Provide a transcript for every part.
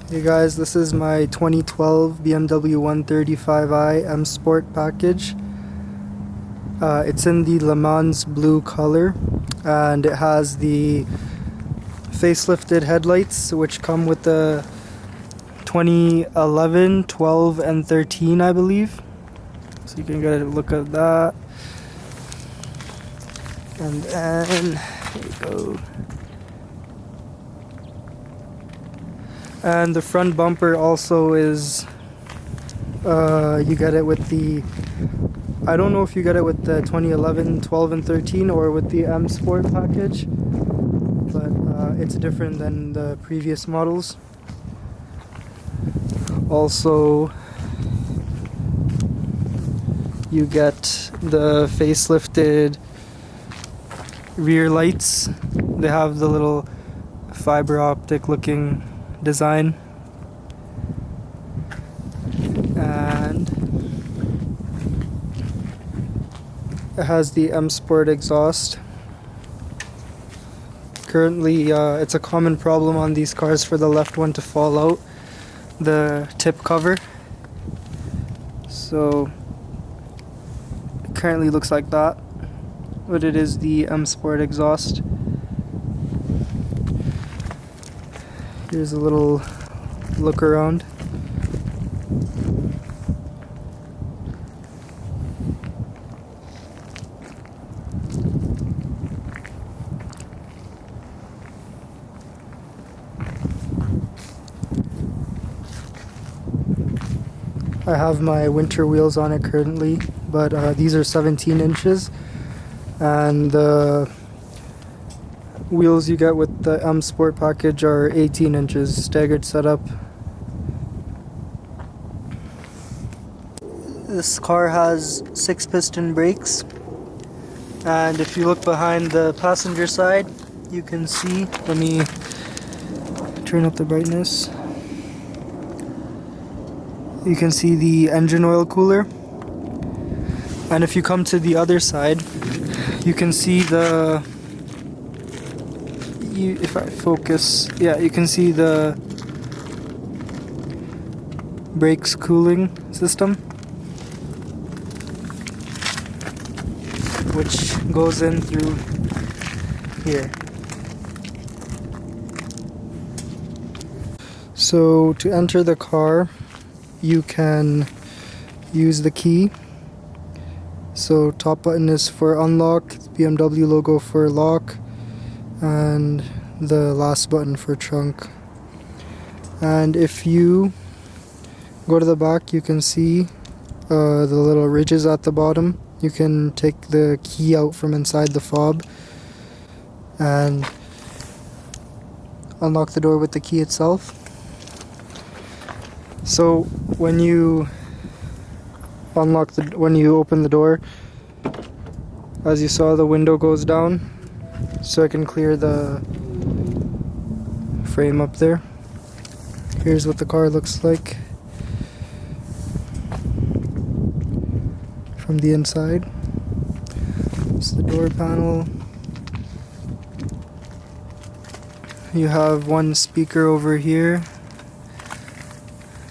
Hey guys, this is my 2012 BMW 135i M Sport package. It's in the Le Mans blue color, and it has the facelifted headlights which come with the 2011, 12, and 13, I believe. So you can get a look at that. And then, here we go. And the front bumper also is, you get it with the, I don't know if you get it with the 2011, 12, and 13 or with the M Sport package, but it's different than the previous models. Also, you get the facelifted rear lights. They have the little fiber optic looking design, and it has the M Sport exhaust. Currently, it's a common problem on these cars for the left one to fall out, the tip cover. So it currently looks like that, but it is the M Sport exhaust. Here's a little look around. I have my winter wheels on it currently, but these are 17 inches, and the wheels you get with the M Sport package are 18 inches staggered setup. This car has 6-piston brakes, and if you look behind the passenger side, you can see, let me turn up the brightness, you can see the engine oil cooler. And if you come to the other side, you can see the, if I focus, yeah, you can see the brakes cooling system, which goes in through here. So to enter the car, you can use the key. So top button is for unlock, BMW logo for lock, and the last button for trunk. And if you go to the back, you can see the little ridges at the bottom. You can take the key out from inside the fob and unlock the door with the key itself. So when you when you open the door, as you saw, the window goes down, so I can clear the frame up there. Here's what the car looks like from the inside. It's the door panel. You have one speaker over here.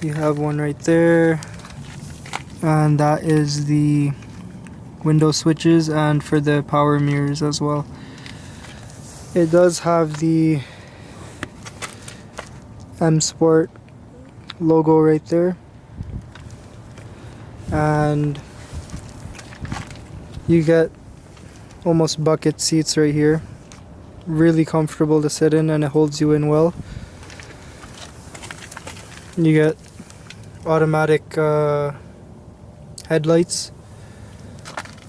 You have one right there. And that is the window switches and for the power mirrors as well. It does have the M Sport logo right there, and you get almost bucket seats right here. Really comfortable to sit in, and it holds you in well. You get automatic headlights.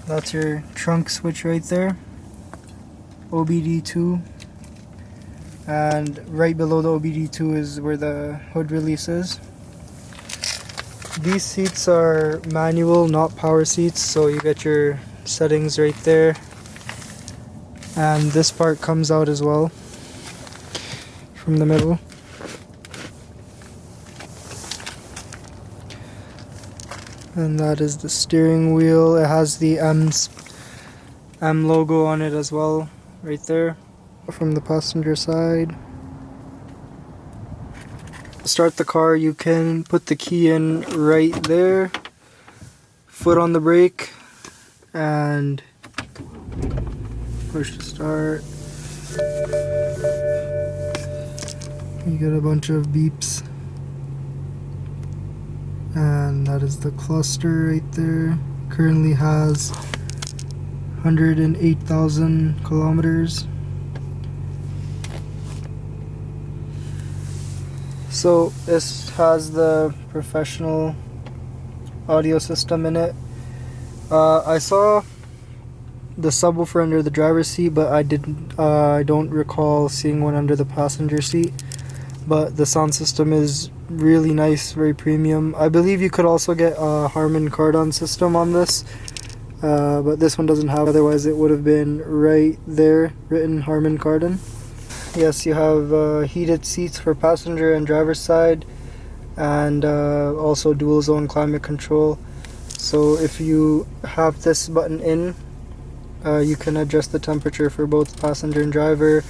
That's your trunk switch right there. OBD2, and right below the OBD2 is where the hood release is. These seats are manual, not power seats, so you get your settings right there. And this part comes out as well from the middle. And that is the steering wheel. It has the M logo on it as well, right there. From the passenger side. start the car, you can put the key in right there, foot on the brake, and push to start. You get a bunch of beeps, and that is the cluster right there. Currently has 108,000 kilometers. So this has the professional audio system in it. I saw the subwoofer under the driver's seat, but I don't recall seeing one under the passenger seat. But the sound system is really nice, very premium. I believe you could also get a Harman Kardon system on this, but this one doesn't have. Otherwise, it would have been right there, written Harman Kardon. Yes, you have heated seats for passenger and driver's side, and also dual zone climate control. So if you have this button in, you can adjust the temperature for both passenger and driver.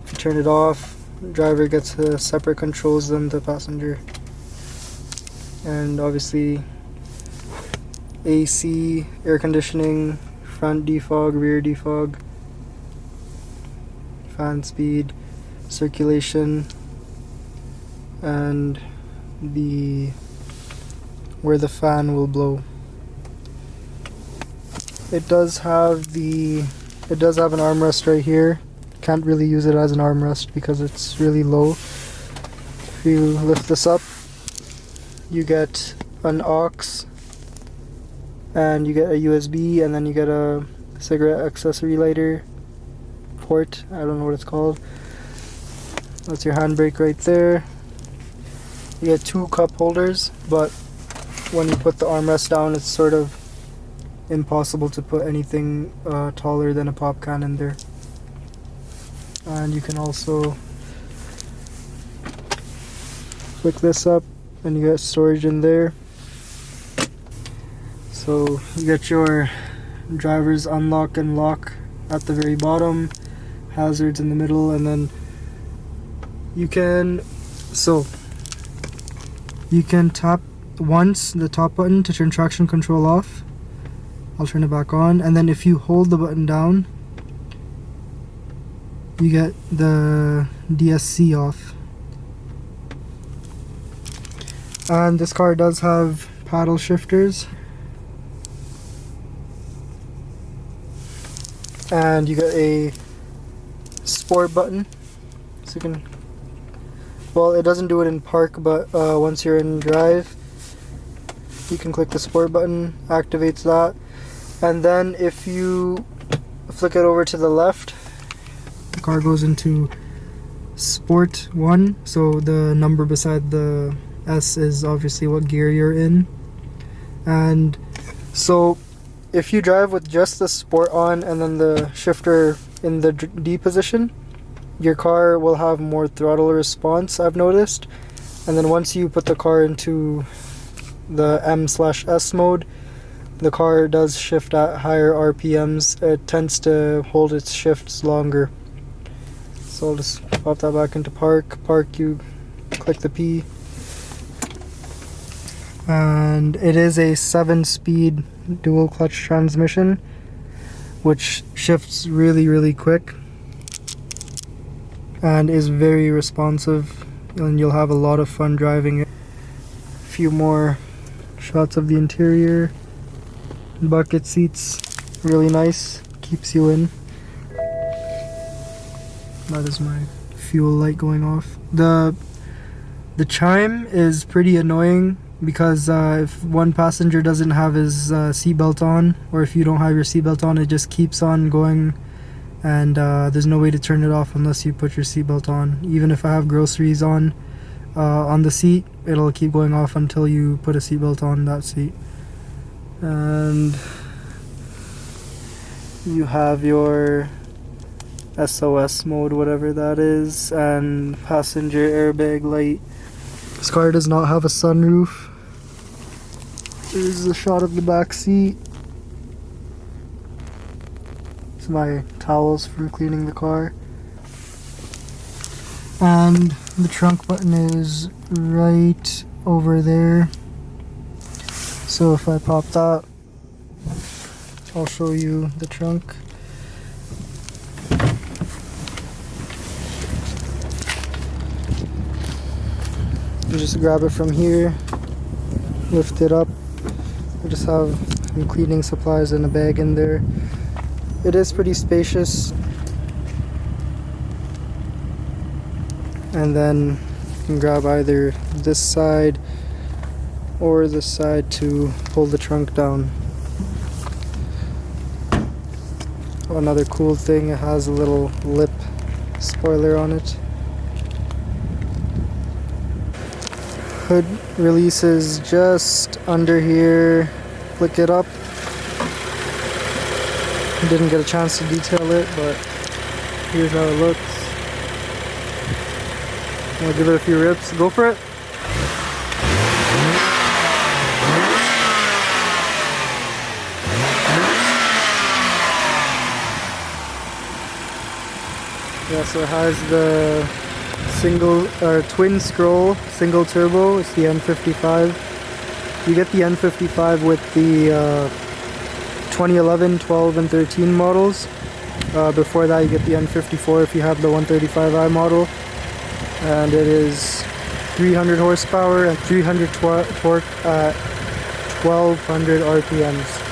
If you turn it off, driver gets separate controls than the passenger. And obviously AC, air conditioning, front defog, rear defog, fan speed, circulation, and where the fan will blow. It does have an armrest right here. Can't really use it as an armrest because it's really low. If you lift this up, you get an aux, and you get a USB, and then you get a cigarette accessory lighter port. I don't know what it's called. That's your handbrake right there. You get 2 cup holders, but when you put the armrest down, it's sort of impossible to put anything taller than a pop can in there. And you can also flick this up and you get storage in there. So you get your driver's unlock and lock at the very bottom, hazards in the middle, and then you can tap once the top button to turn traction control off. I'll turn it back on, and then if you hold the button down, you get the DSC off. And this car does have paddle shifters, and you get a sport button, so you can, well, it doesn't do it in park, but once you're in drive, you can click the sport button, activates that. And then if you flick it over to the left, the car goes into Sport 1. So the number beside the S is obviously what gear you're in. And so if you drive with just the Sport on and then the shifter in the D position, your car will have more throttle response, I've noticed. And then once you put the car into the M/S mode, the car does shift at higher RPMs. It tends to hold its shifts longer. So I'll just pop that back into park. Park, you click the P. And it is a 7-speed dual clutch transmission, which shifts really, really quick and is very responsive, and you'll have a lot of fun driving it. A few more shots of the interior. Bucket seats, really nice, keeps you in. That is my fuel light going off. The chime is pretty annoying because if one passenger doesn't have his seatbelt on, or if you don't have your seatbelt on, it just keeps on going, and there's no way to turn it off unless you put your seatbelt on. Even if I have groceries on the seat, it'll keep going off until you put a seatbelt on that seat. And you have your SOS mode, whatever that is, and passenger airbag light. This car does not have a sunroof. Here's a shot of the back seat. It's my towels for cleaning the car. And the trunk button is right over there. So if I pop that, I'll show you the trunk. You just grab it from here, lift it up. I just have some cleaning supplies and a bag in there. It is pretty spacious. And then you can grab either this side or this side to pull the trunk down. Another cool thing, it has a little lip spoiler on it. Hood releases just under here. Flick it up. Didn't get a chance to detail it, but here's how it looks. I'll give it a few rips. Go for it. Yeah, so it has the twin scroll, single turbo. It's the N55. You get the N55 with the 2011, 12, and 13 models. Before that, you get the N54 if you have the 135i model. And it is 300 horsepower and 300 torque at 1200 RPMs.